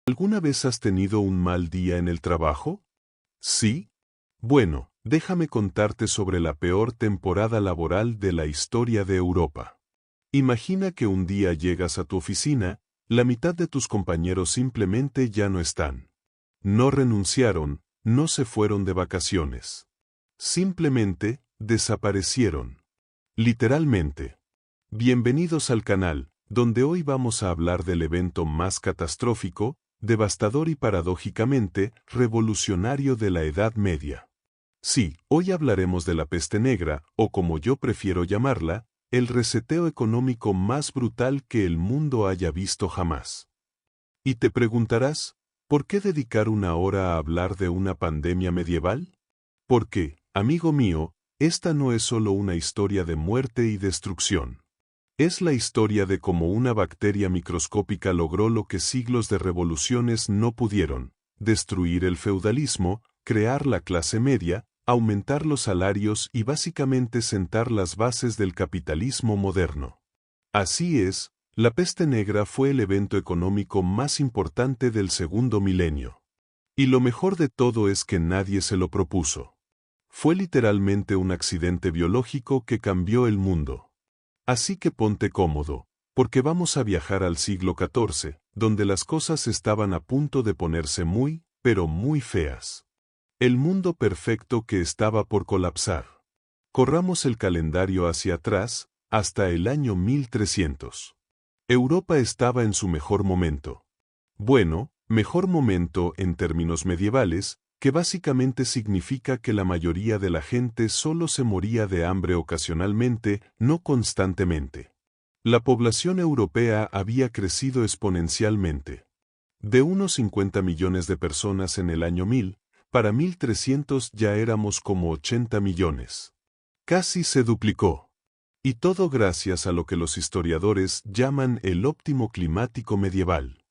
¿Alguna vez has tenido un mal día en el trabajo? ¿Sí? Bueno, déjame contarte sobre la peor temporada laboral de la historia de Europa. Imagina que un día llegas a tu oficina, la mitad de tus compañeros simplemente ya no están. No renunciaron, no se fueron de vacaciones. Simplemente desaparecieron. Literalmente. Bienvenidos al canal, donde hoy vamos a hablar del evento más catastrófico, devastador y paradójicamente revolucionario de la Edad Media. Sí, hoy hablaremos de la peste negra, o como yo prefiero llamarla, el reseteo económico más brutal que el mundo haya visto jamás. Y te preguntarás, ¿por qué dedicar una hora a hablar de una pandemia medieval? Porque, amigo mío, esta no es solo una historia de muerte y destrucción. Es la historia de cómo una bacteria microscópica logró lo que siglos de revoluciones no pudieron: destruir el feudalismo, crear la clase media, aumentar los salarios y básicamente sentar las bases del capitalismo moderno. Así es, la peste negra fue el evento económico más importante del segundo milenio. Y lo mejor de todo es que nadie se lo propuso. Fue literalmente un accidente biológico que cambió el mundo. Así que ponte cómodo, porque vamos a viajar al siglo XIV, donde las cosas estaban a punto de ponerse muy, pero muy feas. El mundo perfecto que estaba por colapsar. Corramos el calendario hacia atrás, hasta el año 1300. Europa estaba en su mejor momento. Bueno, mejor momento en términos medievales, que básicamente significa que la mayoría de la gente solo se moría de hambre ocasionalmente, no constantemente. La población europea había crecido exponencialmente. De unos 50 millones de personas en el año 1000, para 1300 ya éramos como 80 millones. Casi se duplicó. Y todo gracias a lo que los historiadores llaman el óptimo climático medieval.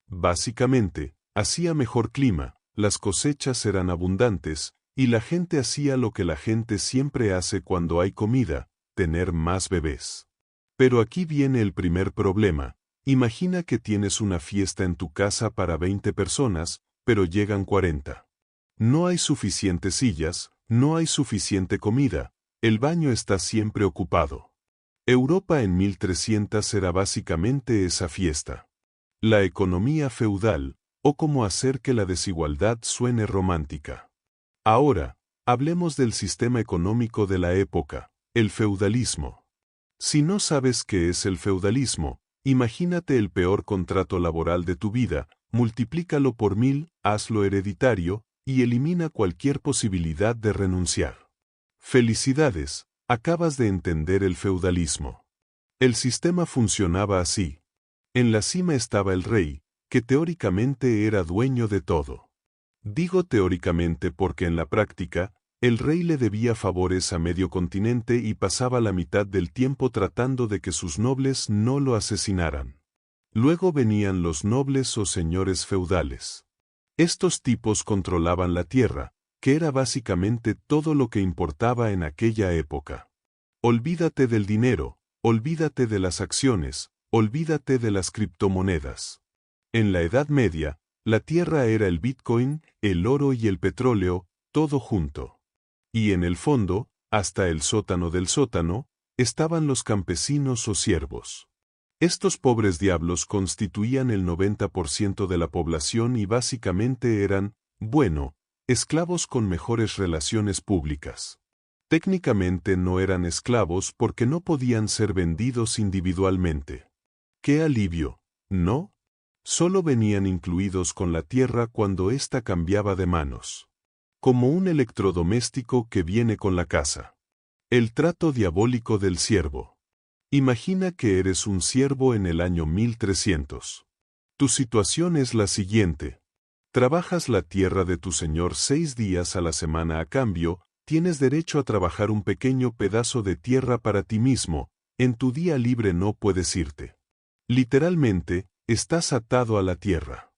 Básicamente, hacía mejor clima, las cosechas eran abundantes, y la gente hacía lo que la gente siempre hace cuando hay comida: tener más bebés. Pero aquí viene el primer problema. Imagina que tienes una fiesta en tu casa para 20 personas, pero llegan 40. No hay suficientes sillas, no hay suficiente comida, el baño está siempre ocupado. Europa en 1300 era básicamente esa fiesta. La economía feudal, o cómo hacer que la desigualdad suene romántica. Ahora, hablemos del sistema económico de la época, el feudalismo. Si no sabes qué es el feudalismo, imagínate el peor contrato laboral de tu vida, multiplícalo por 1000, hazlo hereditario, y elimina cualquier posibilidad de renunciar. Felicidades, acabas de entender el feudalismo. El sistema funcionaba así. En la cima estaba el rey, que teóricamente era dueño de todo. Digo teóricamente porque en la práctica, el rey le debía favores a medio continente y pasaba la mitad del tiempo tratando de que sus nobles no lo asesinaran. Luego venían los nobles o señores feudales. Estos tipos controlaban la tierra, que era básicamente todo lo que importaba en aquella época. Olvídate del dinero, olvídate de las acciones, olvídate de las criptomonedas. En la Edad Media, la tierra era el Bitcoin, el oro y el petróleo, todo junto. Y en el fondo, hasta el sótano del sótano, estaban los campesinos o siervos. Estos pobres diablos constituían el 90% de la población y básicamente eran, bueno, esclavos con mejores relaciones públicas. Técnicamente no eran esclavos porque no podían ser vendidos individualmente. ¡Qué alivio!, ¿no? Solo venían incluidos con la tierra cuando ésta cambiaba de manos. Como un electrodoméstico que viene con la casa. El trato diabólico del siervo. Imagina que eres un siervo en el año 1300. Tu situación es la siguiente. Trabajas la tierra de tu señor 6 días a la semana a cambio, tienes derecho a trabajar un pequeño pedazo de tierra para ti mismo, en tu día libre no puedes irte. Literalmente, estás atado a la tierra.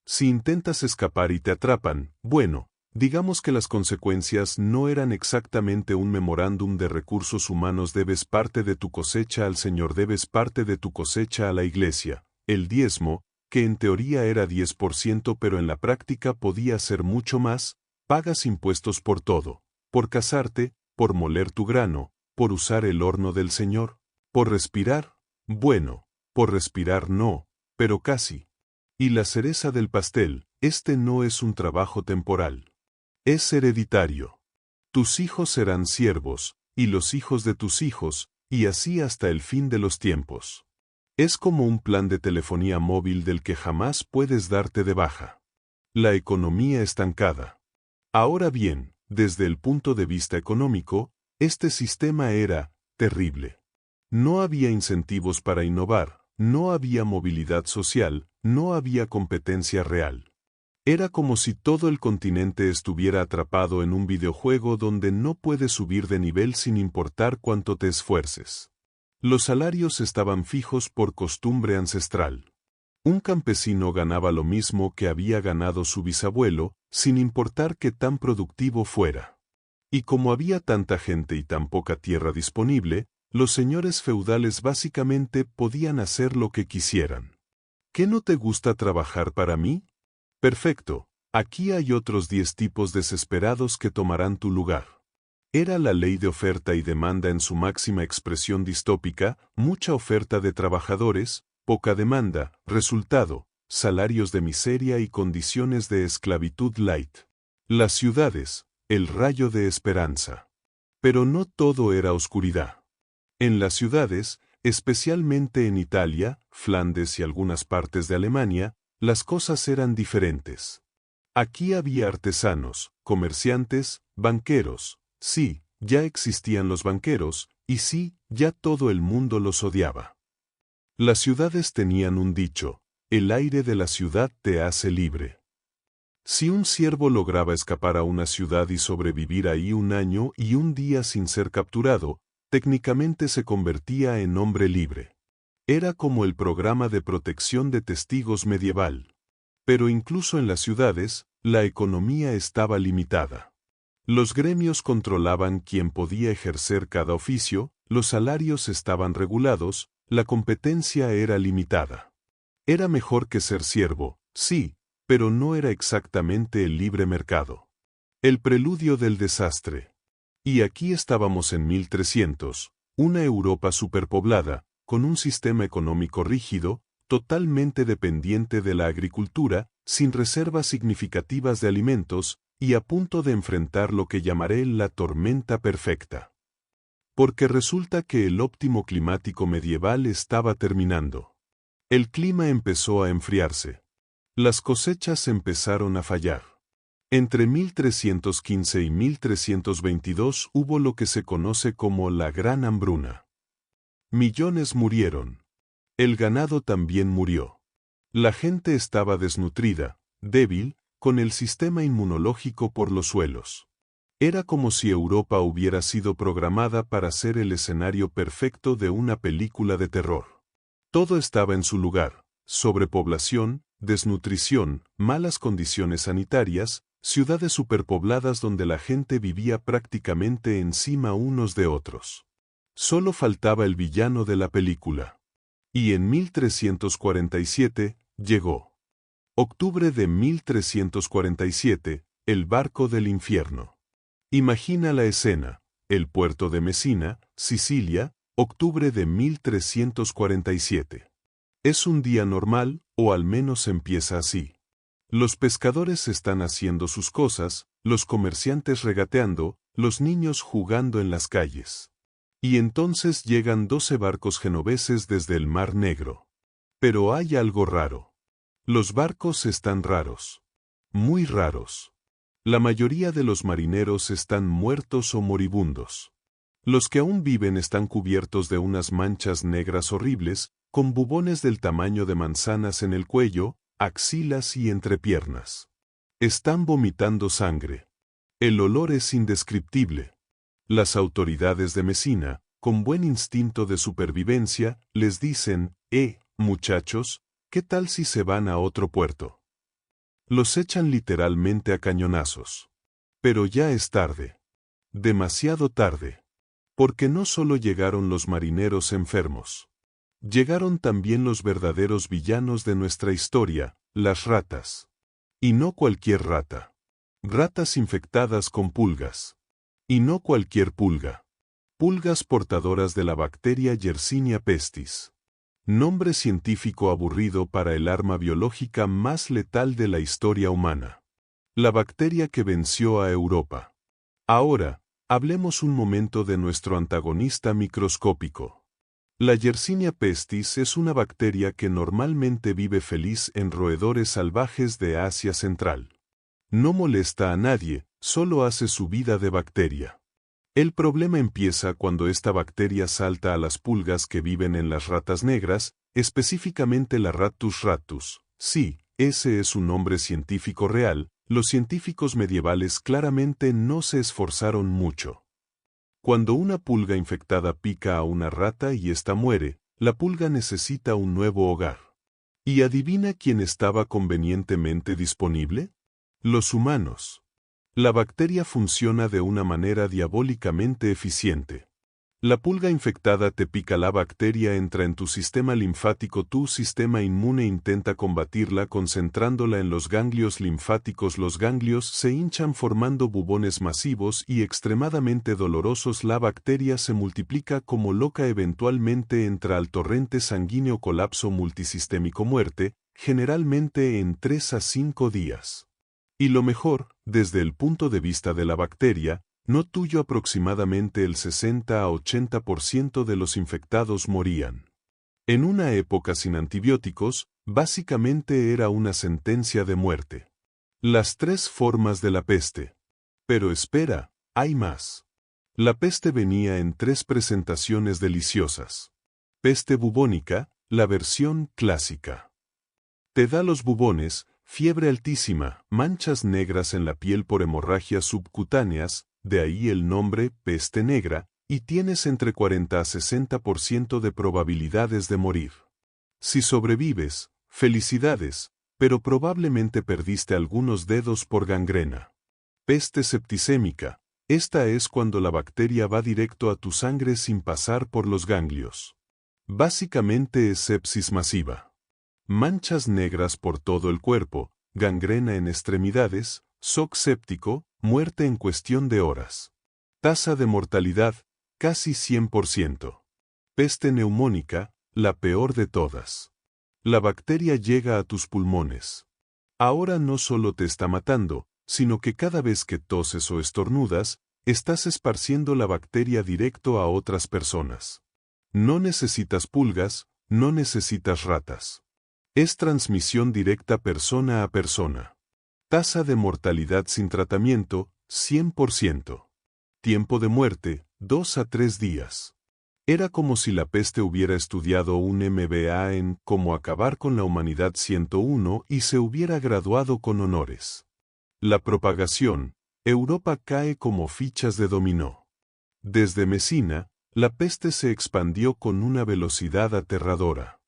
Si intentas escapar y te atrapan, bueno, digamos que las consecuencias no eran exactamente un memorándum de recursos humanos: debes parte de tu cosecha al Señor, debes parte de tu cosecha a la iglesia, el diezmo, que en teoría era 10% pero en la práctica podía ser mucho más, pagas impuestos por todo, por casarte, por moler tu grano, por usar el horno del Señor, por respirar, bueno, por respirar no, pero casi. Y la cereza del pastel, este no es un trabajo temporal. Es hereditario. Tus hijos serán siervos, y los hijos de tus hijos, y así hasta el fin de los tiempos. Es como un plan de telefonía móvil del que jamás puedes darte de baja. La economía estancada. Ahora bien, desde el punto de vista económico, este sistema era terrible. No había incentivos para innovar, no había movilidad social, no había competencia real. Era como si todo el continente estuviera atrapado en un videojuego donde no puedes subir de nivel sin importar cuánto te esfuerces. Los salarios estaban fijos por costumbre ancestral. Un campesino ganaba lo mismo que había ganado su bisabuelo, sin importar qué tan productivo fuera. Y como había tanta gente y tan poca tierra disponible, los señores feudales básicamente podían hacer lo que quisieran. ¿Qué no te gusta trabajar para mí? Perfecto, aquí hay otros 10 tipos desesperados que tomarán tu lugar. Era la ley de oferta y demanda en su máxima expresión distópica, mucha oferta de trabajadores, poca demanda, resultado, salarios de miseria y condiciones de esclavitud light. Las ciudades, el rayo de esperanza. Pero no todo era oscuridad. En las ciudades, especialmente en Italia, Flandes y algunas partes de Alemania, las cosas eran diferentes. Aquí había artesanos, comerciantes, banqueros. Sí, ya existían los banqueros, y sí, ya todo el mundo los odiaba. Las ciudades tenían un dicho: el aire de la ciudad te hace libre. Si un siervo lograba escapar a una ciudad y sobrevivir ahí un año y un día sin ser capturado, técnicamente se convertía en hombre libre. Era como el programa de protección de testigos medieval. Pero incluso en las ciudades, la economía estaba limitada. Los gremios controlaban quién podía ejercer cada oficio, los salarios estaban regulados, la competencia era limitada. Era mejor que ser siervo, sí, pero no era exactamente el libre mercado. El preludio del desastre. Y aquí estábamos en 1300, una Europa superpoblada, con un sistema económico rígido, totalmente dependiente de la agricultura, sin reservas significativas de alimentos, y a punto de enfrentar lo que llamaré la tormenta perfecta. Porque resulta que el óptimo climático medieval estaba terminando. El clima empezó a enfriarse. Las cosechas empezaron a fallar. Entre 1315 y 1322 hubo lo que se conoce como la Gran Hambruna. Millones murieron. El ganado también murió. La gente estaba desnutrida, débil, con el sistema inmunológico por los suelos. Era como si Europa hubiera sido programada para ser el escenario perfecto de una película de terror. Todo estaba en su lugar: sobrepoblación, desnutrición, malas condiciones sanitarias, ciudades superpobladas donde la gente vivía prácticamente encima unos de otros. Solo faltaba el villano de la película. Y en 1347, llegó. Octubre de 1347, el barco del infierno. Imagina la escena: el puerto de Messina, Sicilia, octubre de 1347. Es un día normal, o al menos empieza así. Los pescadores están haciendo sus cosas, los comerciantes regateando, los niños jugando en las calles. Y entonces llegan 12 barcos genoveses desde el Mar Negro. Pero hay algo raro. Los barcos están raros. Muy raros. La mayoría de los marineros están muertos o moribundos. Los que aún viven están cubiertos de unas manchas negras horribles, con bubones del tamaño de manzanas en el cuello, axilas y entrepiernas. Están vomitando sangre. El olor es indescriptible. Las autoridades de Messina, con buen instinto de supervivencia, les dicen: muchachos, ¿qué tal si se van a otro puerto? Los echan literalmente a cañonazos. Pero ya es tarde. Demasiado tarde. Porque no solo llegaron los marineros enfermos. Llegaron también los verdaderos villanos de nuestra historia, las ratas. Y no cualquier rata. Ratas infectadas con pulgas. Y no cualquier pulga. Pulgas portadoras de la bacteria Yersinia pestis. Nombre científico aburrido para el arma biológica más letal de la historia humana. La bacteria que venció a Europa. Ahora, hablemos un momento de nuestro antagonista microscópico. La Yersinia pestis es una bacteria que normalmente vive feliz en roedores salvajes de Asia Central. No molesta a nadie, solo hace su vida de bacteria. El problema empieza cuando esta bacteria salta a las pulgas que viven en las ratas negras, específicamente la Rattus rattus. Sí, ese es su nombre científico real. Los científicos medievales claramente no se esforzaron mucho. Cuando una pulga infectada pica a una rata y ésta muere, la pulga necesita un nuevo hogar. ¿Y adivina quién estaba convenientemente disponible? Los humanos. La bacteria funciona de una manera diabólicamente eficiente. La pulga infectada te pica, la bacteria entra en tu sistema linfático, tu sistema inmune intenta combatirla concentrándola en los ganglios linfáticos, los ganglios se hinchan formando bubones masivos y extremadamente dolorosos, la bacteria se multiplica como loca, eventualmente entra al torrente sanguíneo, colapso multisistémico, muerte, generalmente en 3 a 5 días. Y lo mejor, desde el punto de vista de la bacteria, no tuyo, aproximadamente el 60 a 80% de los infectados morían. En una época sin antibióticos, básicamente era una sentencia de muerte. Las 3 formas de la peste. Pero espera, hay más. La peste venía en 3 presentaciones deliciosas. Peste bubónica, la versión clásica. Te da los bubones, fiebre altísima, manchas negras en la piel por hemorragias subcutáneas, de ahí el nombre peste negra, y tienes entre 40 a 60% de probabilidades de morir. Si sobrevives, felicidades, pero probablemente perdiste algunos dedos por gangrena. Peste septicémica, esta es cuando la bacteria va directo a tu sangre sin pasar por los ganglios. Básicamente es sepsis masiva. Manchas negras por todo el cuerpo, gangrena en extremidades, shock séptico, muerte en cuestión de horas. Tasa de mortalidad, casi 100%. Peste neumónica, la peor de todas. La bacteria llega a tus pulmones. Ahora no solo te está matando, sino que cada vez que toses o estornudas, estás esparciendo la bacteria directo a otras personas. No necesitas pulgas, no necesitas ratas. Es transmisión directa persona a persona. Tasa de mortalidad sin tratamiento, 100%. Tiempo de muerte, 2 a 3 días. Era como si la peste hubiera estudiado un MBA en Cómo acabar con la humanidad 101 y se hubiera graduado con honores. La propagación, Europa cae como fichas de dominó. Desde Mesina, la peste se expandió con una velocidad aterradora.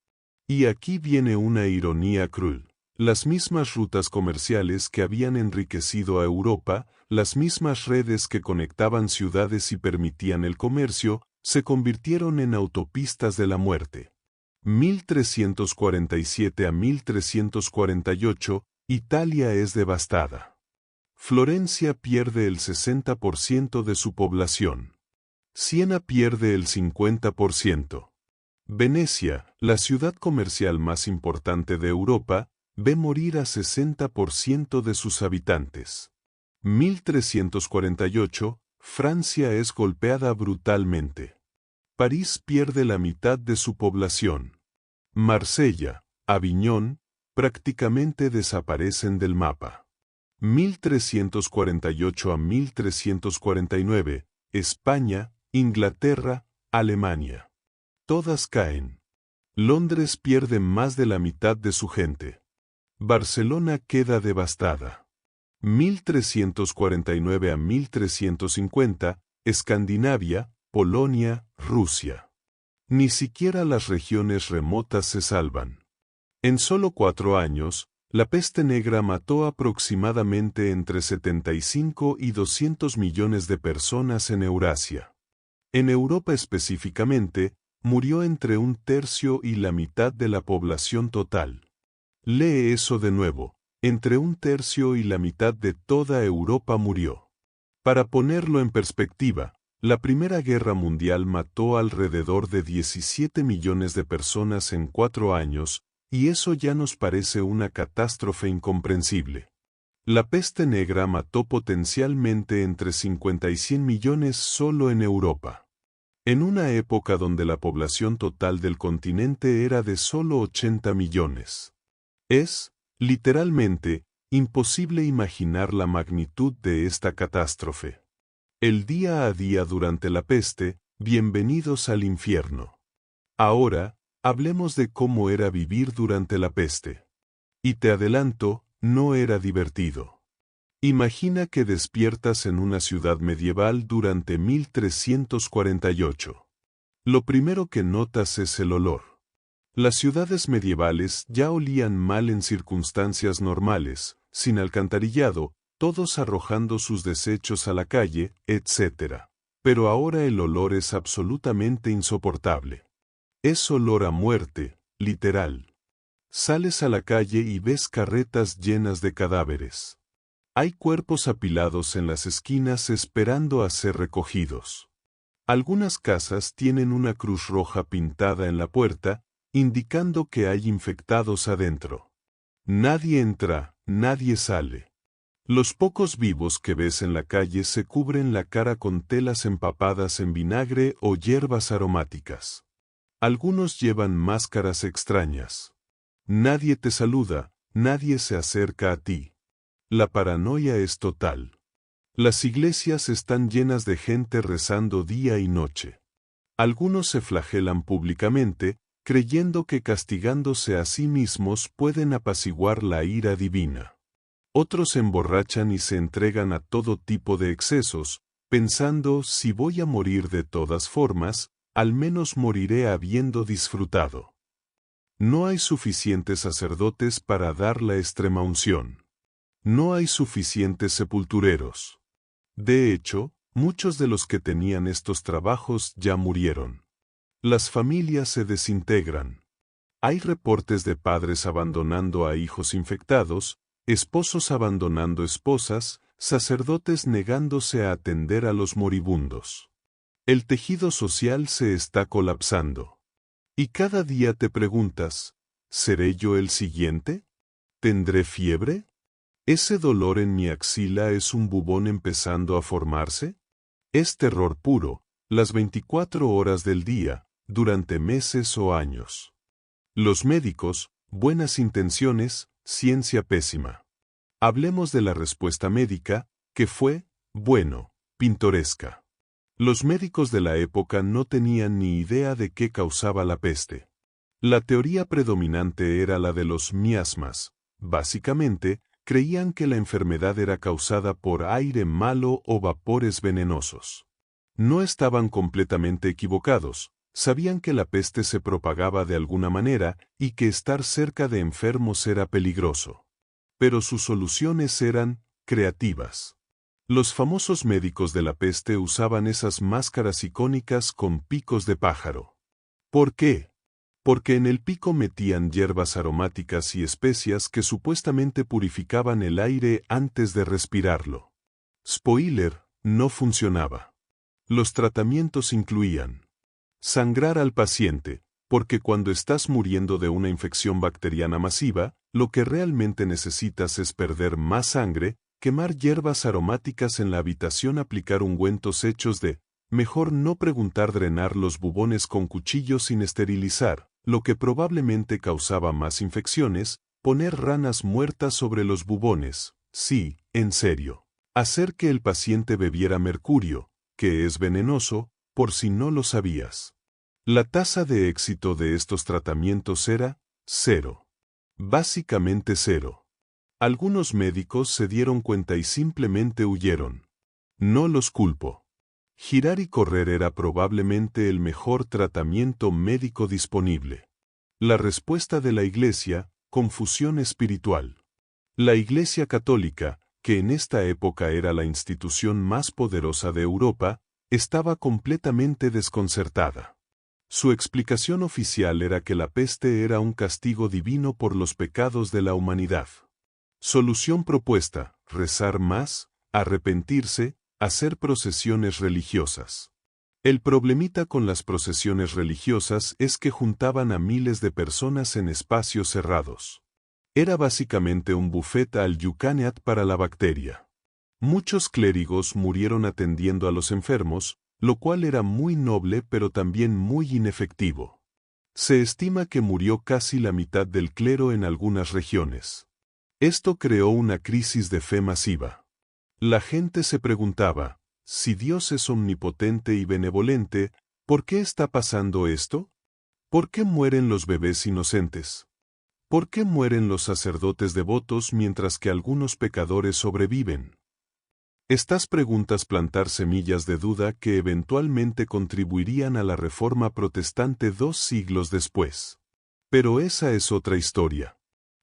Y aquí viene una ironía cruel. Las mismas rutas comerciales que habían enriquecido a Europa, las mismas redes que conectaban ciudades y permitían el comercio, se convirtieron en autopistas de la muerte. 1347 a 1348, Italia es devastada. Florencia pierde el 60% de su población. Siena pierde el 50%. Venecia, la ciudad comercial más importante de Europa, ve morir a 60% de sus habitantes. 1348, Francia es golpeada brutalmente. París pierde la mitad de su población. Marsella, Aviñón, prácticamente desaparecen del mapa. 1348 a 1349, España, Inglaterra, Alemania. Todas caen. Londres pierde más de la mitad de su gente. Barcelona queda devastada. 1349 a 1350, Escandinavia, Polonia, Rusia. Ni siquiera las regiones remotas se salvan. En solo 4 años, la peste negra mató aproximadamente entre 75 y 200 millones de personas en Eurasia. En Europa específicamente, murió entre un tercio y la mitad de la población total. Lee eso de nuevo, entre un tercio y la mitad de toda Europa murió. Para ponerlo en perspectiva, la Primera Guerra Mundial mató alrededor de 17 millones de personas en 4 años, y eso ya nos parece una catástrofe incomprensible. La peste negra mató potencialmente entre 50 y 100 millones solo en Europa. En una época donde la población total del continente era de solo 80 millones. Es, literalmente, imposible imaginar la magnitud de esta catástrofe. El día a día durante la peste, bienvenidos al infierno. Ahora, hablemos de cómo era vivir durante la peste. Y te adelanto, no era divertido. Imagina que despiertas en una ciudad medieval durante 1348. Lo primero que notas es el olor. Las ciudades medievales ya olían mal en circunstancias normales, sin alcantarillado, todos arrojando sus desechos a la calle, etc. Pero ahora el olor es absolutamente insoportable. Es olor a muerte, literal. Sales a la calle y ves carretas llenas de cadáveres. Hay cuerpos apilados en las esquinas esperando a ser recogidos. Algunas casas tienen una cruz roja pintada en la puerta, indicando que hay infectados adentro. Nadie entra, nadie sale. Los pocos vivos que ves en la calle se cubren la cara con telas empapadas en vinagre o hierbas aromáticas. Algunos llevan máscaras extrañas. Nadie te saluda, nadie se acerca a ti. La paranoia es total. Las iglesias están llenas de gente rezando día y noche. Algunos se flagelan públicamente, creyendo que castigándose a sí mismos pueden apaciguar la ira divina. Otros se emborrachan y se entregan a todo tipo de excesos, pensando, si voy a morir de todas formas, al menos moriré habiendo disfrutado. No hay suficientes sacerdotes para dar la extremaunción. No hay suficientes sepultureros. De hecho, muchos de los que tenían estos trabajos ya murieron. Las familias se desintegran. Hay reportes de padres abandonando a hijos infectados, esposos abandonando esposas, sacerdotes negándose a atender a los moribundos. El tejido social se está colapsando. Y cada día te preguntas, ¿seré yo el siguiente? ¿Tendré fiebre? ¿Ese dolor en mi axila es un bubón empezando a formarse? Es terror puro, las 24 horas del día, durante meses o años. Los médicos, buenas intenciones, ciencia pésima. Hablemos de la respuesta médica, que fue, bueno, pintoresca. Los médicos de la época no tenían ni idea de qué causaba la peste. La teoría predominante era la de los miasmas. Básicamente, creían que la enfermedad era causada por aire malo o vapores venenosos. No estaban completamente equivocados, sabían que la peste se propagaba de alguna manera y que estar cerca de enfermos era peligroso. Pero sus soluciones eran creativas. Los famosos médicos de la peste usaban esas máscaras icónicas con picos de pájaro. ¿Por qué? Porque en el pico metían hierbas aromáticas y especias que supuestamente purificaban el aire antes de respirarlo. Spoiler, no funcionaba. Los tratamientos incluían sangrar al paciente, porque cuando estás muriendo de una infección bacteriana masiva, lo que realmente necesitas es perder más sangre, quemar hierbas aromáticas en la habitación, aplicar ungüentos hechos de, mejor no preguntar, drenar los bubones con cuchillos sin esterilizar, lo que probablemente causaba más infecciones, poner ranas muertas sobre los bubones, sí, en serio. Hacer que el paciente bebiera mercurio, que es venenoso, por si no lo sabías. La tasa de éxito de estos tratamientos era 0. Básicamente 0. Algunos médicos se dieron cuenta y simplemente huyeron. No los culpo. Girar y correr era probablemente el mejor tratamiento médico disponible. La respuesta de la Iglesia, confusión espiritual. La Iglesia Católica, que en esta época era la institución más poderosa de Europa, estaba completamente desconcertada. Su explicación oficial era que la peste era un castigo divino por los pecados de la humanidad. Solución propuesta: rezar más, arrepentirse, hacer procesiones religiosas. El problemita con las procesiones religiosas es que juntaban a miles de personas en espacios cerrados. Era básicamente un buffet al yucaneat para la bacteria. Muchos clérigos murieron atendiendo a los enfermos, lo cual era muy noble pero también muy inefectivo. Se estima que murió casi la mitad del clero en algunas regiones. Esto creó una crisis de fe masiva. La gente se preguntaba, si Dios es omnipotente y benevolente, ¿por qué está pasando esto? ¿Por qué mueren los bebés inocentes? ¿Por qué mueren los sacerdotes devotos mientras que algunos pecadores sobreviven? Estas preguntas plantar semillas de duda que eventualmente contribuirían a la Reforma Protestante 2 siglos después. Pero esa es otra historia.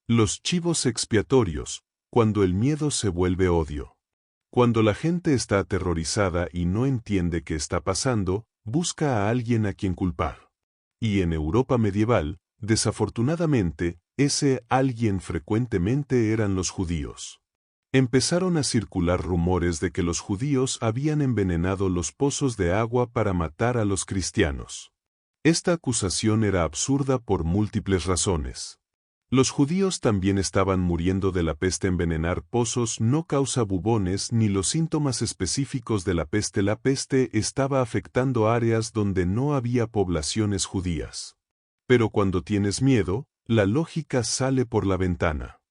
Los chivos expiatorios, cuando el miedo se vuelve odio. Cuando la gente está aterrorizada y no entiende qué está pasando, busca a alguien a quien culpar. Y en Europa medieval, desafortunadamente, ese alguien frecuentemente eran los judíos. Empezaron a circular rumores de que los judíos habían envenenado los pozos de agua para matar a los cristianos. Esta acusación era absurda por múltiples razones. Los judíos también estaban muriendo de la peste. Envenenar pozos no causa bubones ni los síntomas específicos de la peste. La peste estaba afectando áreas donde no había poblaciones judías. Pero cuando tienes miedo, la lógica sale por la ventana.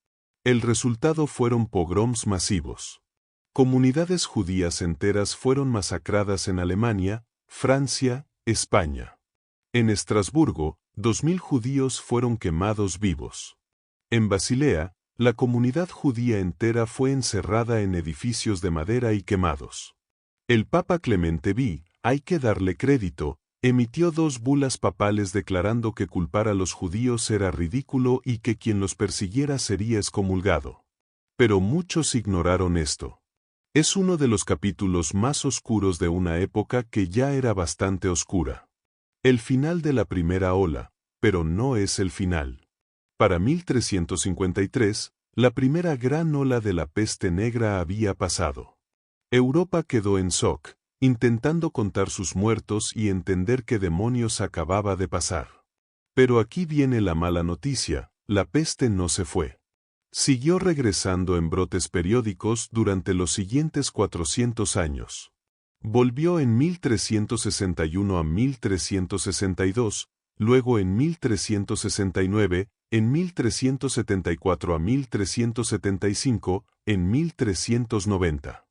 El resultado fueron pogroms masivos. Comunidades judías enteras fueron masacradas en Alemania, Francia, España. En Estrasburgo, 2000 judíos fueron quemados vivos. En Basilea, la comunidad judía entera fue encerrada en edificios de madera y quemados. El Papa Clemente V, hay que darle crédito, emitió 2 bulas papales declarando que culpar a los judíos era ridículo y que quien los persiguiera sería excomulgado. Pero muchos ignoraron esto. Es uno de los capítulos más oscuros de una época que ya era bastante oscura. El final de la primera ola, pero no es el final. Para 1353, la primera gran ola de la peste negra había pasado. Europa quedó en shock, intentando contar sus muertos y entender qué demonios acababa de pasar. Pero aquí viene la mala noticia: la peste no se fue. Siguió regresando en brotes periódicos durante los siguientes 400 años. Volvió en 1361 a 1362, luego en 1369, en 1374 a 1375, en 1390.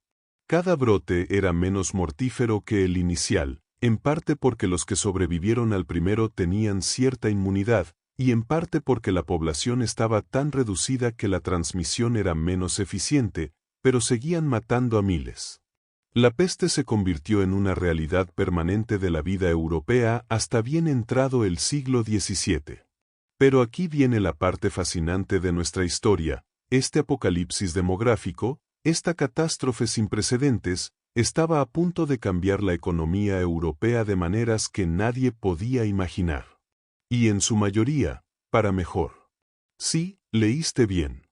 Cada brote era menos mortífero que el inicial, en parte porque los que sobrevivieron al primero tenían cierta inmunidad, y en parte porque la población estaba tan reducida que la transmisión era menos eficiente, pero seguían matando a miles. La peste se convirtió en una realidad permanente de la vida europea hasta bien entrado el siglo XVII. Pero aquí viene la parte fascinante de nuestra historia: este apocalipsis demográfico, esta catástrofe sin precedentes, estaba a punto de cambiar la economía europea de maneras que nadie podía imaginar. Y en su mayoría, para mejor. Sí, leíste bien.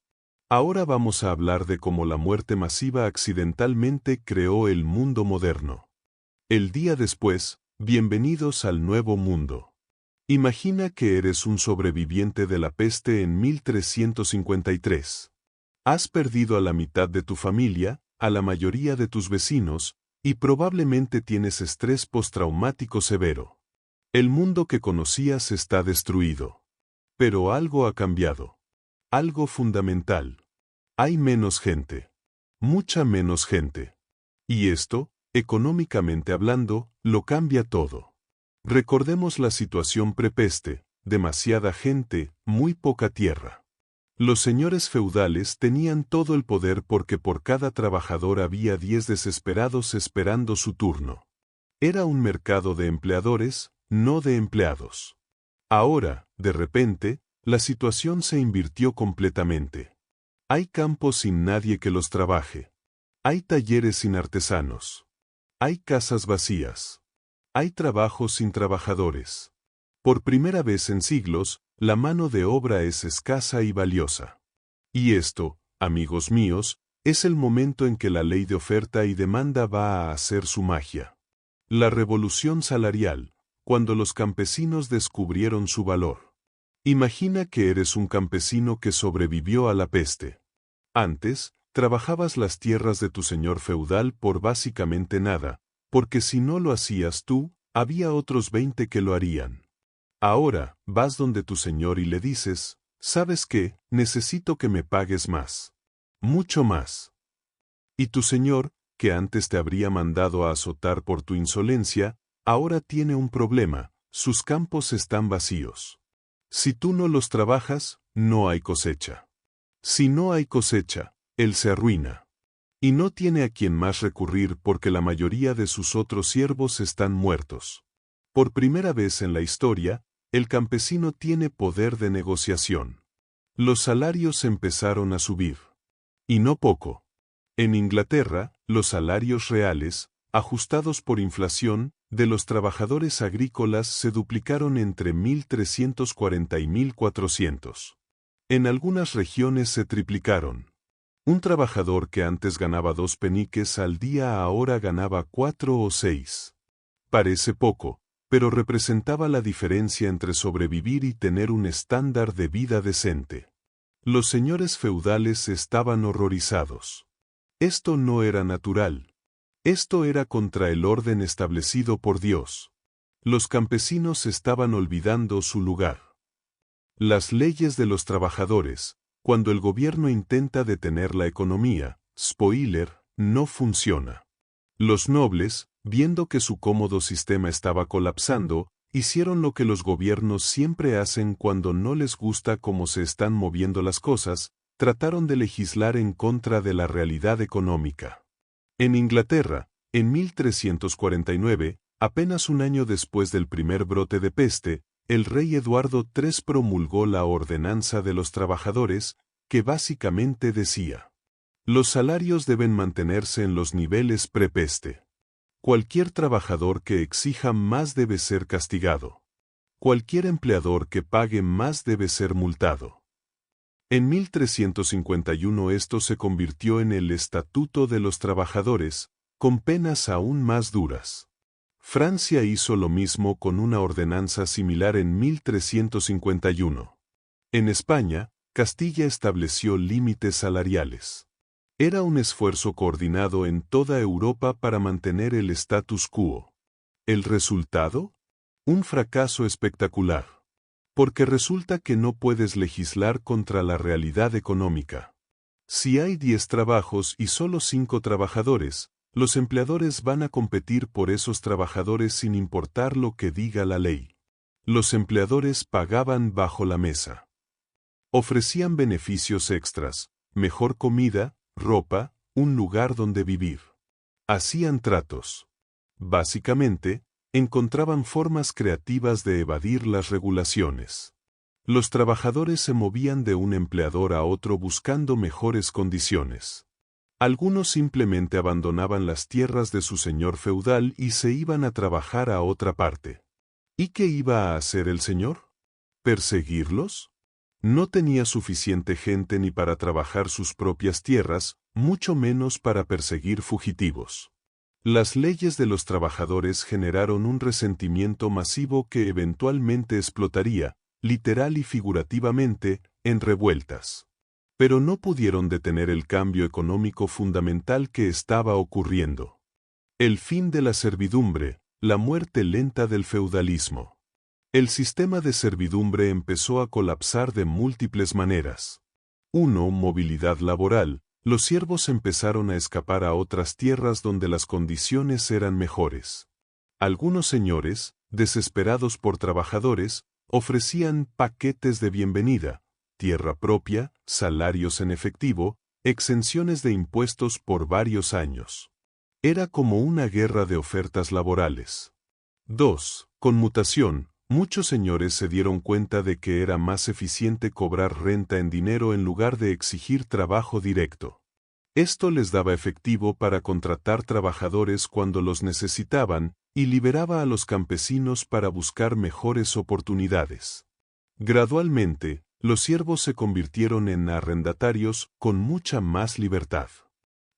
Ahora vamos a hablar de cómo la muerte masiva accidentalmente creó el mundo moderno. El día después, bienvenidos al nuevo mundo. Imagina que eres un sobreviviente de la peste en 1353. Has perdido a la mitad de tu familia, a la mayoría de tus vecinos, y probablemente tienes estrés postraumático severo. El mundo que conocías está destruido. Pero algo ha cambiado. Algo fundamental. Hay menos gente. Mucha menos gente. Y esto, económicamente hablando, lo cambia todo. Recordemos la situación prepeste: demasiada gente, muy poca tierra. Los señores feudales tenían todo el poder porque por cada trabajador había 10 desesperados esperando su turno. Era un mercado de empleadores, no de empleados. Ahora, de repente, la situación se invirtió completamente. Hay campos sin nadie que los trabaje. Hay talleres sin artesanos. Hay casas vacías. Hay trabajos sin trabajadores. Por primera vez en siglos, la mano de obra es escasa y valiosa. Y esto, amigos míos, es el momento en que la ley de oferta y demanda va a hacer su magia. La revolución salarial, cuando los campesinos descubrieron su valor. Imagina que eres un campesino que sobrevivió a la peste. Antes, trabajabas las tierras de tu señor feudal por básicamente nada, porque si no lo hacías tú, había otros 20 que lo harían. Ahora, vas donde tu señor y le dices, ¿sabes qué? Necesito que me pagues más. Mucho más. Y tu señor, que antes te habría mandado a azotar por tu insolencia, ahora tiene un problema, sus campos están vacíos. Si tú no los trabajas, no hay cosecha. Si no hay cosecha, él se arruina. Y no tiene a quien más recurrir porque la mayoría de sus otros siervos están muertos. Por primera vez en la historia, el campesino tiene poder de negociación. Los salarios empezaron a subir. Y no poco. En Inglaterra, los salarios reales, ajustados por inflación, de los trabajadores agrícolas se duplicaron entre 1340 y 1400. En algunas regiones se triplicaron. Un trabajador que antes ganaba 2 peniques al día ahora ganaba 4 o 6. Parece poco, pero representaba la diferencia entre sobrevivir y tener un estándar de vida decente. Los señores feudales estaban horrorizados. Esto no era natural. Esto era contra el orden establecido por Dios. Los campesinos estaban olvidando su lugar. Las leyes de los trabajadores, cuando el gobierno intenta detener la economía, spoiler, no funciona. Los nobles, viendo que su cómodo sistema estaba colapsando, hicieron lo que los gobiernos siempre hacen cuando no les gusta cómo se están moviendo las cosas, trataron de legislar en contra de la realidad económica. En Inglaterra, en 1349, apenas un año después del primer brote de peste, el rey Eduardo III promulgó la Ordenanza de los Trabajadores, que básicamente decía: los salarios deben mantenerse en los niveles prepeste. Cualquier trabajador que exija más debe ser castigado. Cualquier empleador que pague más debe ser multado. En 1351 esto se convirtió en el Estatuto de los Trabajadores, con penas aún más duras. Francia hizo lo mismo con una ordenanza similar en 1351. En España, Castilla estableció límites salariales. Era un esfuerzo coordinado en toda Europa para mantener el status quo. ¿El resultado? Un fracaso espectacular. Porque resulta que no puedes legislar contra la realidad económica. Si hay 10 trabajos y solo 5 trabajadores, los empleadores van a competir por esos trabajadores sin importar lo que diga la ley. Los empleadores pagaban bajo la mesa. Ofrecían beneficios extras, mejor comida, ropa, un lugar donde vivir. Hacían tratos. Básicamente, encontraban formas creativas de evadir las regulaciones. Los trabajadores se movían de un empleador a otro buscando mejores condiciones. Algunos simplemente abandonaban las tierras de su señor feudal y se iban a trabajar a otra parte. ¿Y qué iba a hacer el señor? ¿Perseguirlos? No tenía suficiente gente ni para trabajar sus propias tierras, mucho menos para perseguir fugitivos. Las leyes de los trabajadores generaron un resentimiento masivo que eventualmente explotaría, literal y figurativamente, en revueltas. Pero no pudieron detener el cambio económico fundamental que estaba ocurriendo. El fin de la servidumbre, la muerte lenta del feudalismo. El sistema de servidumbre empezó a colapsar de múltiples maneras. 1. Movilidad laboral. Los siervos empezaron a escapar a otras tierras donde las condiciones eran mejores. Algunos señores, desesperados por trabajadores, ofrecían paquetes de bienvenida, tierra propia, salarios en efectivo, exenciones de impuestos por varios años. Era como una guerra de ofertas laborales. 2. Conmutación. Muchos señores se dieron cuenta de que era más eficiente cobrar renta en dinero en lugar de exigir trabajo directo. Esto les daba efectivo para contratar trabajadores cuando los necesitaban y liberaba a los campesinos para buscar mejores oportunidades. Gradualmente, los siervos se convirtieron en arrendatarios con mucha más libertad.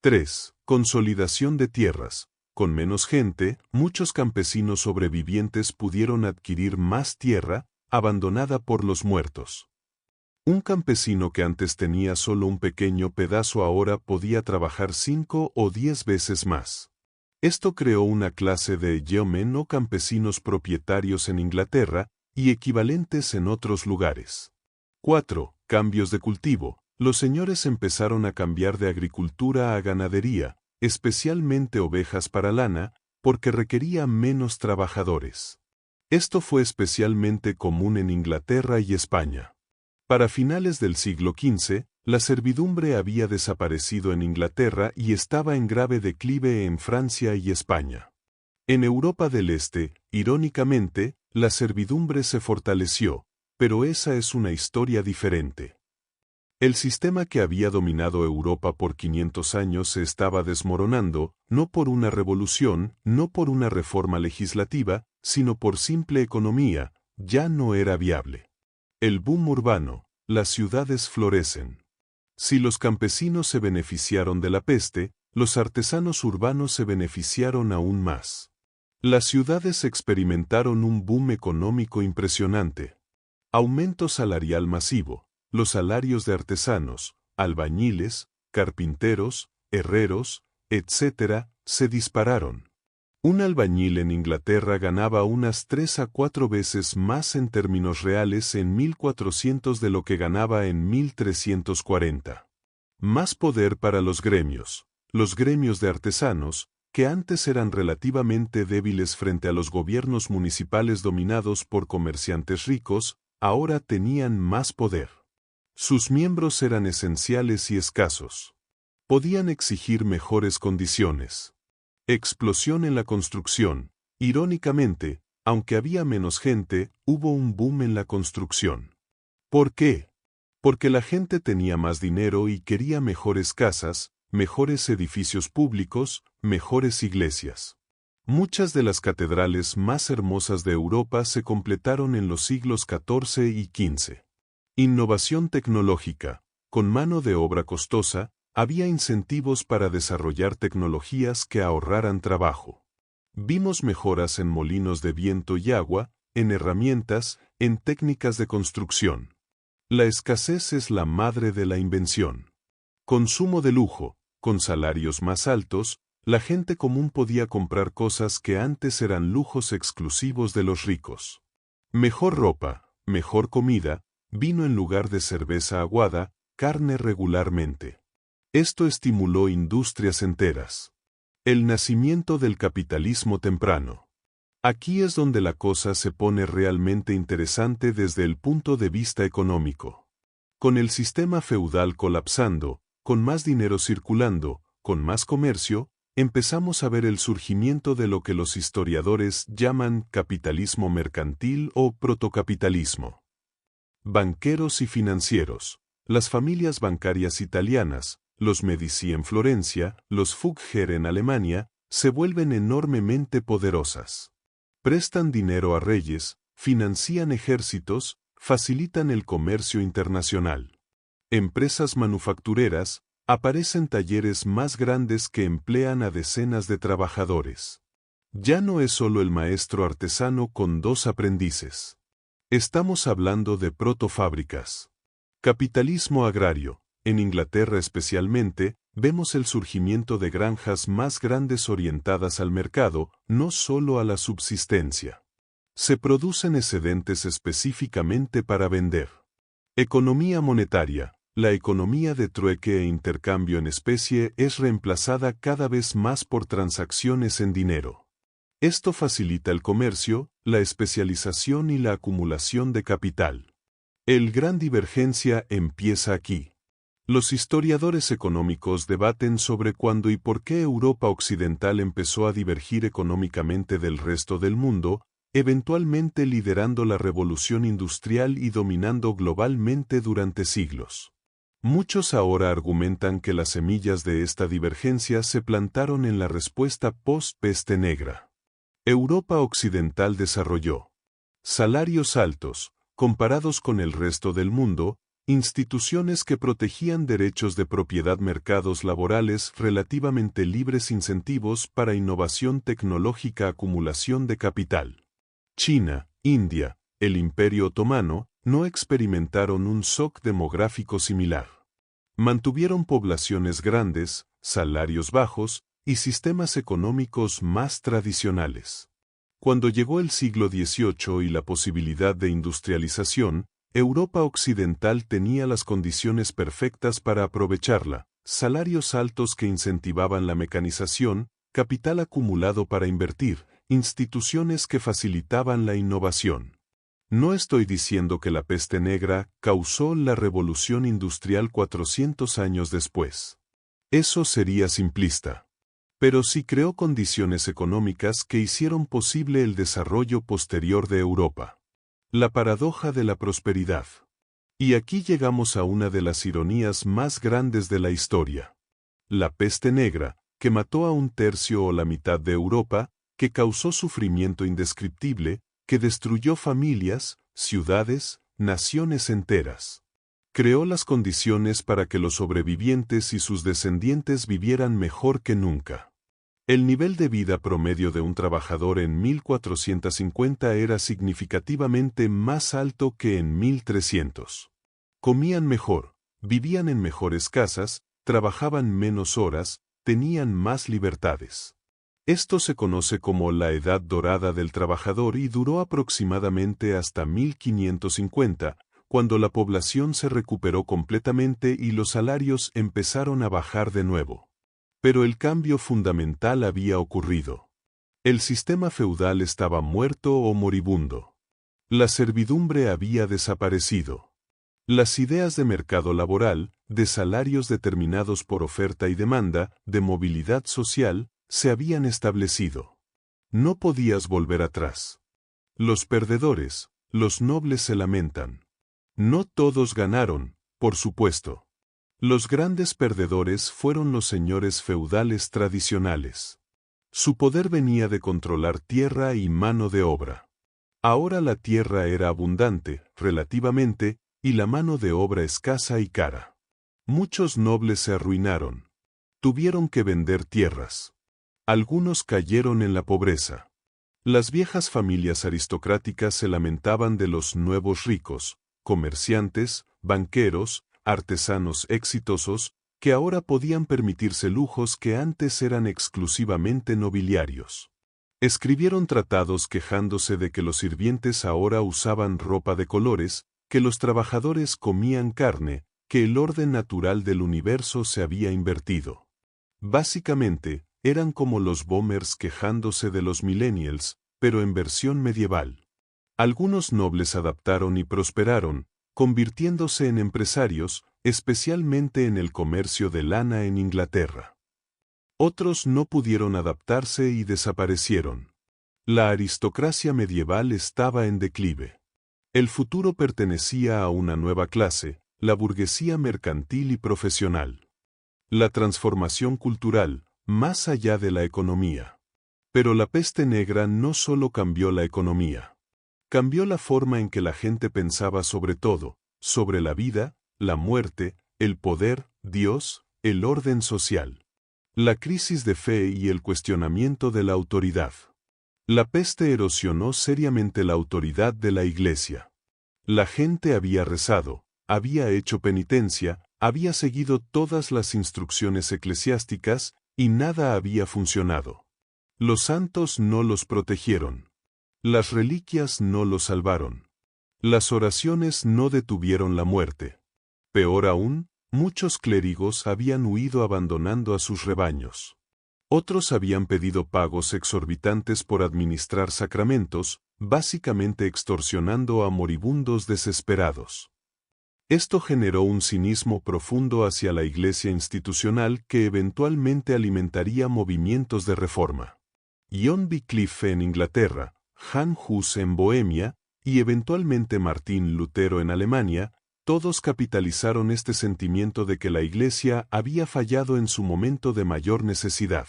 3. Consolidación de tierras. Con menos gente, muchos campesinos sobrevivientes pudieron adquirir más tierra, abandonada por los muertos. Un campesino que antes tenía solo un pequeño pedazo ahora podía trabajar 5 o 10 veces más. Esto creó una clase de yeomen o campesinos propietarios en Inglaterra y equivalentes en otros lugares. 4. Cambios de cultivo. Los señores empezaron a cambiar de agricultura a ganadería, especialmente ovejas para lana, porque requería menos trabajadores. Esto fue especialmente común en Inglaterra y España. Para finales del siglo XV, la servidumbre había desaparecido en Inglaterra y estaba en grave declive en Francia y España. En Europa del Este, irónicamente, la servidumbre se fortaleció, pero esa es una historia diferente. El sistema que había dominado Europa por 500 años se estaba desmoronando, no por una revolución, no por una reforma legislativa, sino por simple economía, ya no era viable. El boom urbano, las ciudades florecen. Si los campesinos se beneficiaron de la peste, los artesanos urbanos se beneficiaron aún más. Las ciudades experimentaron un boom económico impresionante. Aumento salarial masivo. Los salarios de artesanos, albañiles, carpinteros, herreros, etc., se dispararon. Un albañil en Inglaterra ganaba unas 3 a 4 veces más en términos reales en 1400 de lo que ganaba en 1340. Más poder para los gremios. Los gremios de artesanos, que antes eran relativamente débiles frente a los gobiernos municipales dominados por comerciantes ricos, ahora tenían más poder. Sus miembros eran esenciales y escasos. Podían exigir mejores condiciones. Explosión en la construcción. Irónicamente, aunque había menos gente, hubo un boom en la construcción. ¿Por qué? Porque la gente tenía más dinero y quería mejores casas, mejores edificios públicos, mejores iglesias. Muchas de las catedrales más hermosas de Europa se completaron en los siglos XIV y XV. Innovación tecnológica. Con mano de obra costosa, había incentivos para desarrollar tecnologías que ahorraran trabajo. Vimos mejoras en molinos de viento y agua, en herramientas, en técnicas de construcción. La escasez es la madre de la invención. Consumo de lujo. Con salarios más altos, la gente común podía comprar cosas que antes eran lujos exclusivos de los ricos. Mejor ropa, mejor comida, vino en lugar de cerveza aguada, carne regularmente. Esto estimuló industrias enteras. El nacimiento del capitalismo temprano. Aquí es donde la cosa se pone realmente interesante desde el punto de vista económico. Con el sistema feudal colapsando, con más dinero circulando, con más comercio, empezamos a ver el surgimiento de lo que los historiadores llaman capitalismo mercantil o protocapitalismo. Banqueros y financieros. Las familias bancarias italianas, los Medici en Florencia, los Fugger en Alemania, se vuelven enormemente poderosas. Prestan dinero a reyes, financian ejércitos, facilitan el comercio internacional. Empresas manufactureras, aparecen talleres más grandes que emplean a decenas de trabajadores. Ya no es solo el maestro artesano con 2 aprendices. Estamos hablando de protofábricas. Capitalismo agrario. En Inglaterra especialmente, vemos el surgimiento de granjas más grandes orientadas al mercado, no solo a la subsistencia. Se producen excedentes específicamente para vender. Economía monetaria. La economía de trueque e intercambio en especie es reemplazada cada vez más por transacciones en dinero. Esto facilita el comercio, la especialización y la acumulación de capital. El gran divergencia empieza aquí. Los historiadores económicos debaten sobre cuándo y por qué Europa Occidental empezó a divergir económicamente del resto del mundo, eventualmente liderando la revolución industrial y dominando globalmente durante siglos. Muchos ahora argumentan que las semillas de esta divergencia se plantaron en la respuesta post-peste negra. Europa Occidental desarrolló salarios altos, comparados con el resto del mundo, instituciones que protegían derechos de propiedad, mercados laborales relativamente libres, incentivos para innovación tecnológica, acumulación de capital. China, India, el Imperio Otomano, no experimentaron un shock demográfico similar. Mantuvieron poblaciones grandes, salarios bajos y sistemas económicos más tradicionales. Cuando llegó el siglo XVIII y la posibilidad de industrialización, Europa Occidental tenía las condiciones perfectas para aprovecharla: salarios altos que incentivaban la mecanización, capital acumulado para invertir, instituciones que facilitaban la innovación. No estoy diciendo que la peste negra causó la revolución industrial 400 años después. Eso sería simplista. Pero sí creó condiciones económicas que hicieron posible el desarrollo posterior de Europa. La paradoja de la prosperidad. Y aquí llegamos a una de las ironías más grandes de la historia. La peste negra, que mató a un tercio o la mitad de Europa, que causó sufrimiento indescriptible, que destruyó familias, ciudades, naciones enteras. Creó las condiciones para que los sobrevivientes y sus descendientes vivieran mejor que nunca. El nivel de vida promedio de un trabajador en 1450 era significativamente más alto que en 1300. Comían mejor, vivían en mejores casas, trabajaban menos horas, tenían más libertades. Esto se conoce como la Edad Dorada del Trabajador y duró aproximadamente hasta 1550, cuando la población se recuperó completamente y los salarios empezaron a bajar de nuevo. Pero el cambio fundamental había ocurrido. El sistema feudal estaba muerto o moribundo. La servidumbre había desaparecido. Las ideas de mercado laboral, de salarios determinados por oferta y demanda, de movilidad social, se habían establecido. No podías volver atrás. Los perdedores, los nobles, se lamentan. No todos ganaron, por supuesto. Los grandes perdedores fueron los señores feudales tradicionales. Su poder venía de controlar tierra y mano de obra. Ahora la tierra era abundante, relativamente, y la mano de obra escasa y cara. Muchos nobles se arruinaron. Tuvieron que vender tierras. Algunos cayeron en la pobreza. Las viejas familias aristocráticas se lamentaban de los nuevos ricos, comerciantes, banqueros, artesanos exitosos, que ahora podían permitirse lujos que antes eran exclusivamente nobiliarios. Escribieron tratados quejándose de que los sirvientes ahora usaban ropa de colores, que los trabajadores comían carne, que el orden natural del universo se había invertido. Básicamente, eran como los boomers quejándose de los millennials, pero en versión medieval. Algunos nobles adaptaron y prosperaron, convirtiéndose en empresarios, especialmente en el comercio de lana en Inglaterra. Otros no pudieron adaptarse y desaparecieron. La aristocracia medieval estaba en declive. El futuro pertenecía a una nueva clase, la burguesía mercantil y profesional. La transformación cultural, más allá de la economía. Pero la peste negra no solo cambió la economía. Cambió la forma en que la gente pensaba sobre todo, sobre la vida, la muerte, el poder, Dios, el orden social. La crisis de fe y el cuestionamiento de la autoridad. La peste erosionó seriamente la autoridad de la Iglesia. La gente había rezado, había hecho penitencia, había seguido todas las instrucciones eclesiásticas, y nada había funcionado. Los santos no los protegieron. Las reliquias no los salvaron. Las oraciones no detuvieron la muerte. Peor aún, muchos clérigos habían huido abandonando a sus rebaños. Otros habían pedido pagos exorbitantes por administrar sacramentos, básicamente extorsionando a moribundos desesperados. Esto generó un cinismo profundo hacia la Iglesia institucional que eventualmente alimentaría movimientos de reforma. John Wycliffe en Inglaterra, Jan Hus en Bohemia, y eventualmente Martín Lutero en Alemania, Todos capitalizaron este sentimiento de que la Iglesia había fallado en su momento de mayor necesidad.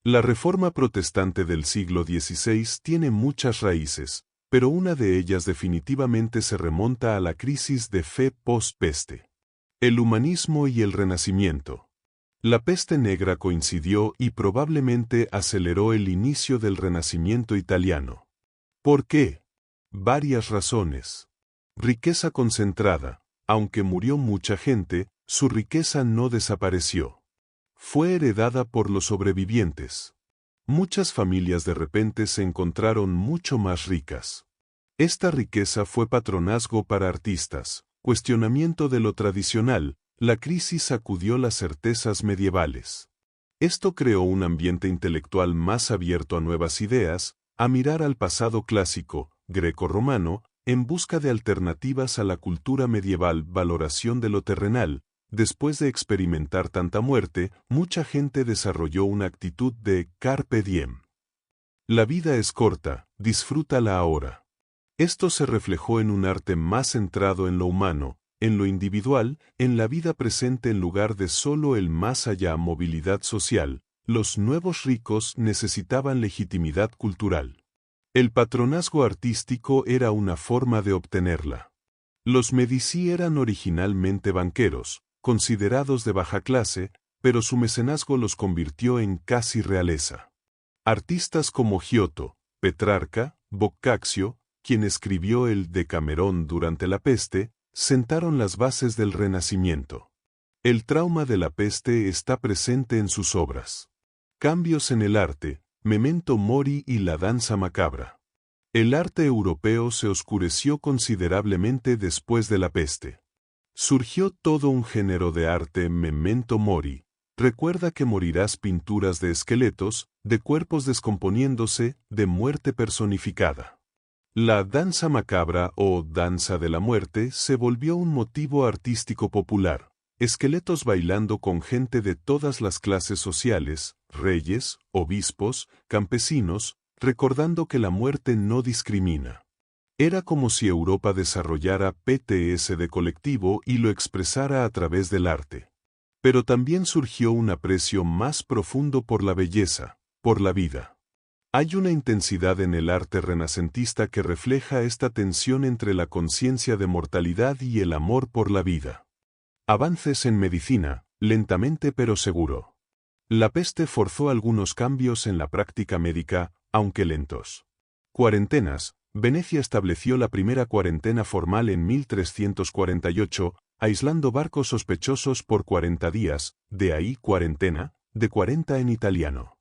La Reforma Protestante del siglo XVI tiene muchas raíces, pero una de ellas definitivamente se remonta a la crisis de fe post-peste. El humanismo y el Renacimiento. La peste negra coincidió y probablemente aceleró el inicio del Renacimiento italiano. ¿Por qué? Varias razones. Riqueza concentrada. Aunque murió mucha gente, su riqueza no desapareció. Fue heredada por los sobrevivientes. Muchas familias de repente se encontraron mucho más ricas. Esta riqueza fue patronazgo para artistas, cuestionamiento de lo tradicional. La crisis sacudió las certezas medievales. Esto creó un ambiente intelectual más abierto a nuevas ideas, a mirar al pasado clásico, greco-romano, en busca de alternativas a la cultura medieval. Valoración de lo terrenal. Después de experimentar tanta muerte, mucha gente desarrolló una actitud de carpe diem. La vida es corta, disfrútala ahora. Esto se reflejó en un arte más centrado en lo humano, en lo individual, en la vida presente en lugar de solo el más allá. Movilidad social. Los nuevos ricos necesitaban legitimidad cultural. El patronazgo artístico era una forma de obtenerla. Los Medici eran originalmente banqueros, considerados de baja clase, pero su mecenazgo los convirtió en casi realeza. Artistas como Giotto, Petrarca, Boccaccio, quien escribió el Decamerón durante la peste, sentaron las bases del Renacimiento. El trauma de la peste está presente en sus obras. Cambios en el arte. Memento Mori y la danza macabra. El arte europeo se oscureció considerablemente después de la peste. Surgió todo un género de arte. Memento Mori. Recuerda que morirás. Pinturas de esqueletos, de cuerpos descomponiéndose, de muerte personificada. La danza macabra o danza de la muerte se volvió un motivo artístico popular. Esqueletos bailando con gente de todas las clases sociales, reyes, obispos, campesinos, recordando que la muerte no discrimina. Era como si Europa desarrollara PTSD colectivo y lo expresara a través del arte. Pero también surgió un aprecio más profundo por la belleza, por la vida. Hay una intensidad en el arte renacentista que refleja esta tensión entre la conciencia de mortalidad y el amor por la vida. Avances en medicina, lentamente pero seguro. La peste forzó algunos cambios en la práctica médica, aunque lentos. Cuarentenas. Venecia estableció la primera cuarentena formal en 1348, aislando barcos sospechosos por 40 días, de ahí cuarentena, de 40 en italiano.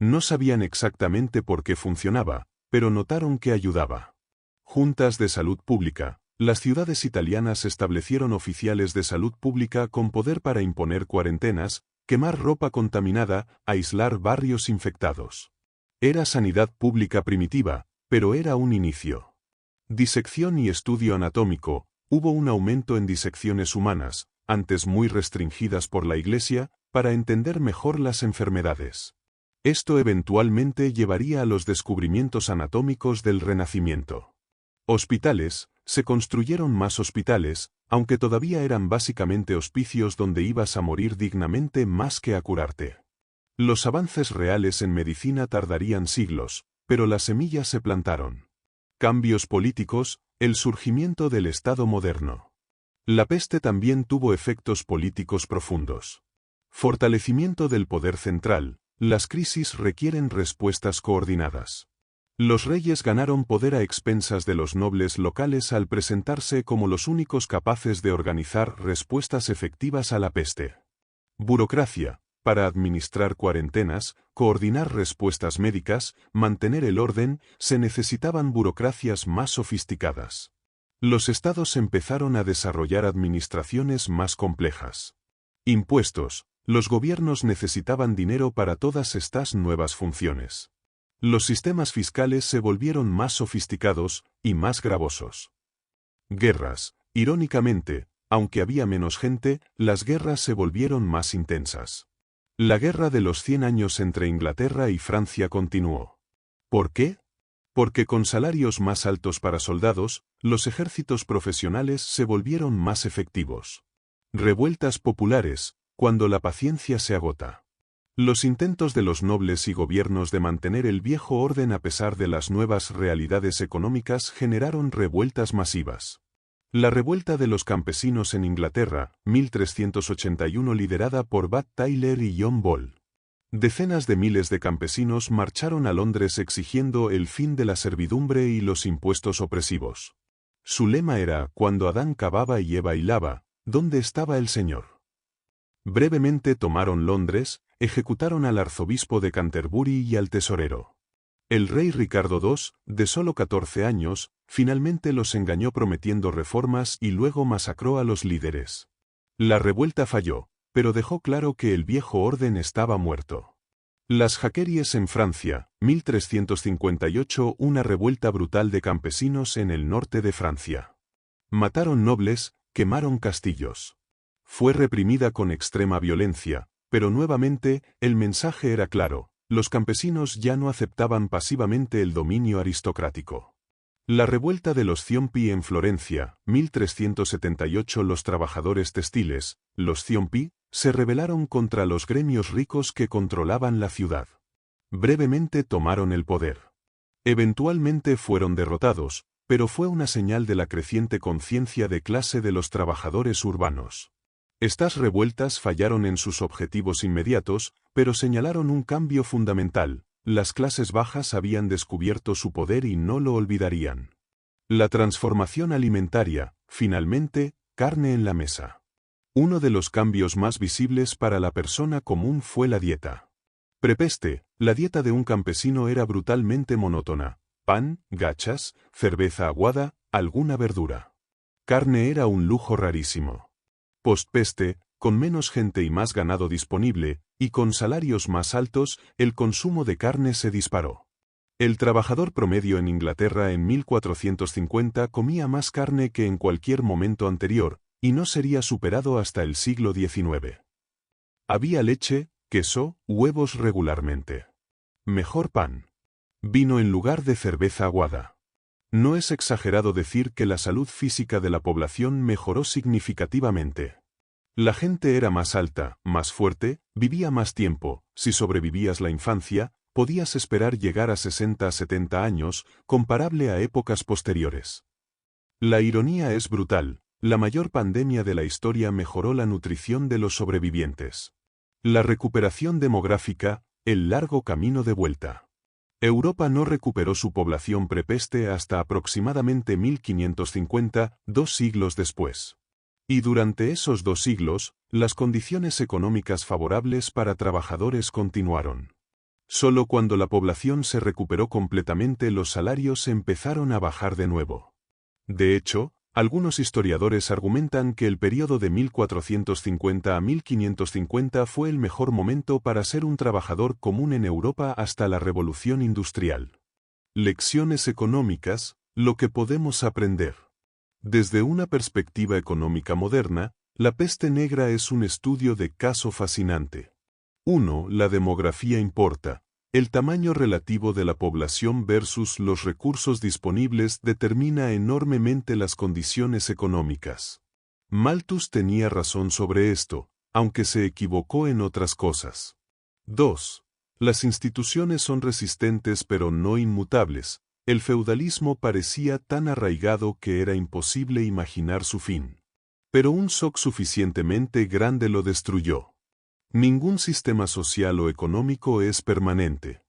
No sabían exactamente por qué funcionaba, pero notaron que ayudaba. Juntas de salud pública. Las ciudades italianas establecieron oficiales de salud pública con poder para imponer cuarentenas, quemar ropa contaminada, aislar barrios infectados. Era sanidad pública primitiva, pero era un inicio. Disección y estudio anatómico. Hubo un aumento en disecciones humanas, antes muy restringidas por la Iglesia, para entender mejor las enfermedades. Esto eventualmente llevaría a los descubrimientos anatómicos del Renacimiento. Hospitales. Se construyeron más hospitales, aunque todavía eran básicamente hospicios donde ibas a morir dignamente más que a curarte. Los avances reales en medicina tardarían siglos, pero las semillas se plantaron. Cambios políticos. El surgimiento del Estado moderno. La peste también tuvo efectos políticos profundos. Fortalecimiento del poder central. Las crisis requieren respuestas coordinadas. Los reyes ganaron poder a expensas de los nobles locales al presentarse como los únicos capaces de organizar respuestas efectivas a la peste. Burocracia. Para administrar cuarentenas, coordinar respuestas médicas, mantener el orden, se necesitaban burocracias más sofisticadas. Los estados empezaron a desarrollar administraciones más complejas. Impuestos. Los gobiernos necesitaban dinero para todas estas nuevas funciones. Los sistemas fiscales se volvieron más sofisticados y más gravosos. Guerras. Irónicamente, aunque había menos gente, las guerras se volvieron más intensas. La Guerra de los 100 años entre Inglaterra y Francia continuó. ¿Por qué? Porque con salarios más altos para soldados, los ejércitos profesionales se volvieron más efectivos. Revueltas populares, cuando la paciencia se agota. Los intentos de los nobles y gobiernos de mantener el viejo orden a pesar de las nuevas realidades económicas generaron revueltas masivas. La revuelta de los campesinos en Inglaterra, 1381, liderada por Wat Tyler y John Ball. Decenas de miles de campesinos marcharon a Londres exigiendo el fin de la servidumbre y los impuestos opresivos. Su lema era: cuando Adán cavaba y Eva hilaba, ¿dónde estaba el Señor? Brevemente tomaron Londres, ejecutaron al arzobispo de Canterbury y al tesorero. El rey Ricardo II, de solo 14 años, finalmente los engañó prometiendo reformas y luego masacró a los líderes. La revuelta falló, pero dejó claro que el viejo orden estaba muerto. Las Jacqueries en Francia, 1358, una revuelta brutal de campesinos en el norte de Francia. Mataron nobles, quemaron castillos. Fue reprimida con extrema violencia, pero nuevamente, el mensaje era claro: los campesinos ya no aceptaban pasivamente el dominio aristocrático. La revuelta de los Ciompi en Florencia, 1378. Los trabajadores textiles, los Ciompi, se rebelaron contra los gremios ricos que controlaban la ciudad. Brevemente tomaron el poder. Eventualmente fueron derrotados, pero fue una señal de la creciente conciencia de clase de los trabajadores urbanos. Estas revueltas fallaron en sus objetivos inmediatos, pero señalaron un cambio fundamental: las clases bajas habían descubierto su poder y no lo olvidarían. La transformación alimentaria, finalmente, carne en la mesa. Uno de los cambios más visibles para la persona común fue la dieta. Prepeste, la dieta de un campesino era brutalmente monótona: pan, gachas, cerveza aguada, alguna verdura. Carne era un lujo rarísimo. Postpeste, con menos gente y más ganado disponible, y con salarios más altos, el consumo de carne se disparó. El trabajador promedio en Inglaterra en 1450 comía más carne que en cualquier momento anterior, y no sería superado hasta el siglo XIX. Había leche, queso, huevos regularmente. Mejor pan. Vino en lugar de cerveza aguada. No es exagerado decir que la salud física de la población mejoró significativamente. La gente era más alta, más fuerte, vivía más tiempo. Si sobrevivías la infancia, podías esperar llegar a 60 a 70 años, comparable a épocas posteriores. La ironía es brutal: la mayor pandemia de la historia mejoró la nutrición de los sobrevivientes. La recuperación demográfica, el largo camino de vuelta. Europa no recuperó su población prepeste hasta aproximadamente 1550, 2 siglos después. Y durante esos 2 siglos, las condiciones económicas favorables para trabajadores continuaron. Solo cuando la población se recuperó completamente los salarios empezaron a bajar de nuevo. De hecho, algunos historiadores argumentan que el período de 1450 a 1550 fue el mejor momento para ser un trabajador común en Europa hasta la Revolución Industrial. Lecciones económicas, lo que podemos aprender. Desde una perspectiva económica moderna, la peste negra es un estudio de caso fascinante. 1. La demografía importa. El tamaño relativo de la población versus los recursos disponibles determina enormemente las condiciones económicas. Malthus tenía razón sobre esto, aunque se equivocó en otras cosas. 2. Las instituciones son resistentes pero no inmutables. El feudalismo parecía tan arraigado que era imposible imaginar su fin. Pero un shock suficientemente grande lo destruyó. Ningún sistema social o económico es permanente.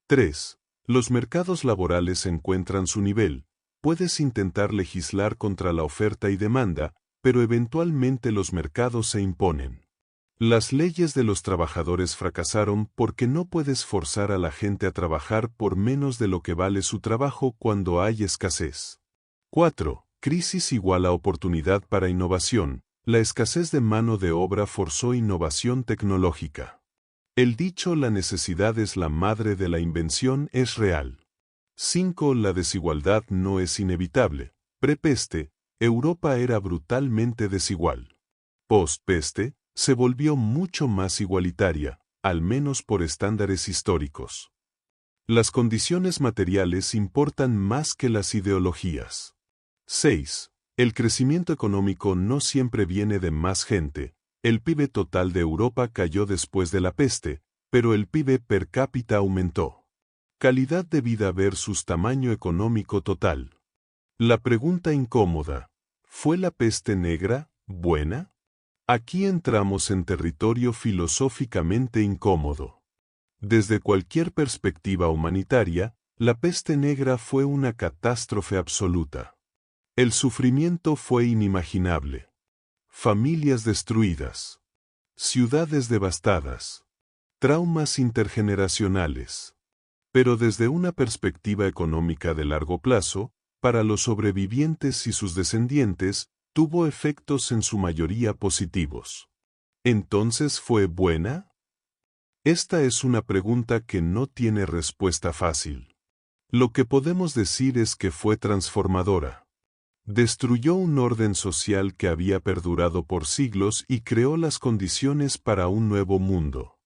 3. Los mercados laborales encuentran su nivel. Puedes intentar legislar contra la oferta y demanda, pero eventualmente los mercados se imponen. Las leyes de los trabajadores fracasaron porque no puedes forzar a la gente a trabajar por menos de lo que vale su trabajo cuando hay escasez. 4. Crisis igual a oportunidad para innovación. La escasez de mano de obra forzó innovación tecnológica. El dicho "la necesidad es la madre de la invención" es real. 5. La desigualdad no es inevitable. Prepeste, Europa era brutalmente desigual. Postpeste, se volvió mucho más igualitaria, al menos por estándares históricos. Las condiciones materiales importan más que las ideologías. 6. El crecimiento económico no siempre viene de más gente. El PIB total de Europa cayó después de la peste, pero el PIB per cápita aumentó. Calidad de vida versus tamaño económico total. La pregunta incómoda: ¿fue la peste negra buena? Aquí entramos en territorio filosóficamente incómodo. Desde cualquier perspectiva humanitaria, la peste negra fue una catástrofe absoluta. El sufrimiento fue inimaginable. Familias destruidas. Ciudades devastadas. Traumas intergeneracionales. Pero desde una perspectiva económica de largo plazo, para los sobrevivientes y sus descendientes, tuvo efectos en su mayoría positivos. ¿Entonces fue buena? Esta es una pregunta que no tiene respuesta fácil. Lo que podemos decir es que fue transformadora. Destruyó un orden social que había perdurado por siglos y creó las condiciones para un nuevo mundo.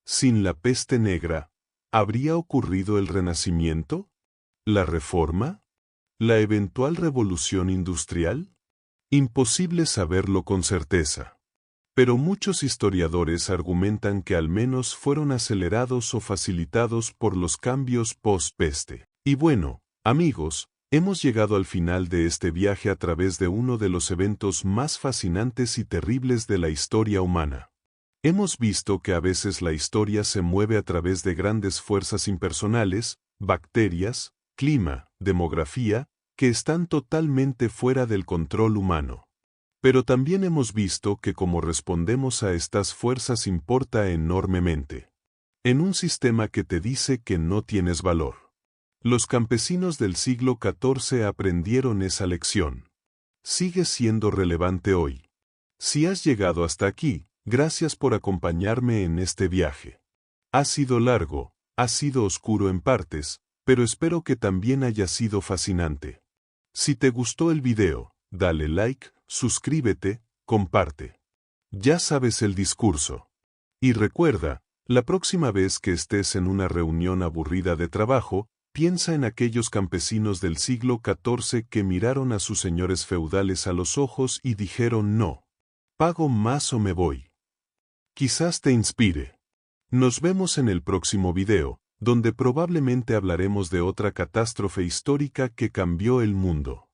Sin la peste negra, ¿habría ocurrido el Renacimiento? ¿La Reforma? ¿La eventual revolución industrial? Imposible saberlo con certeza. Pero muchos historiadores argumentan que al menos fueron acelerados o facilitados por los cambios post-peste. Y bueno, amigos, hemos llegado al final de este viaje a través de uno de los eventos más fascinantes y terribles de la historia humana. Hemos visto que a veces la historia se mueve a través de grandes fuerzas impersonales, bacterias, clima, demografía, que están totalmente fuera del control humano. Pero también hemos visto que cómo respondemos a estas fuerzas importa enormemente. En un sistema que te dice que no tienes valor. Los campesinos del siglo XIV aprendieron esa lección. Sigue siendo relevante hoy. Si has llegado hasta aquí, gracias por acompañarme en este viaje. Ha sido largo, ha sido oscuro en partes, pero espero que también haya sido fascinante. Si te gustó el video, dale like, suscríbete, comparte. Ya sabes el discurso. Y recuerda, la próxima vez que estés en una reunión aburrida de trabajo, piensa en aquellos campesinos del siglo XIV que miraron a sus señores feudales a los ojos y dijeron no. ¿Pago más o me voy? Quizás te inspire. Nos vemos en el próximo video, donde probablemente hablaremos de otra catástrofe histórica que cambió el mundo.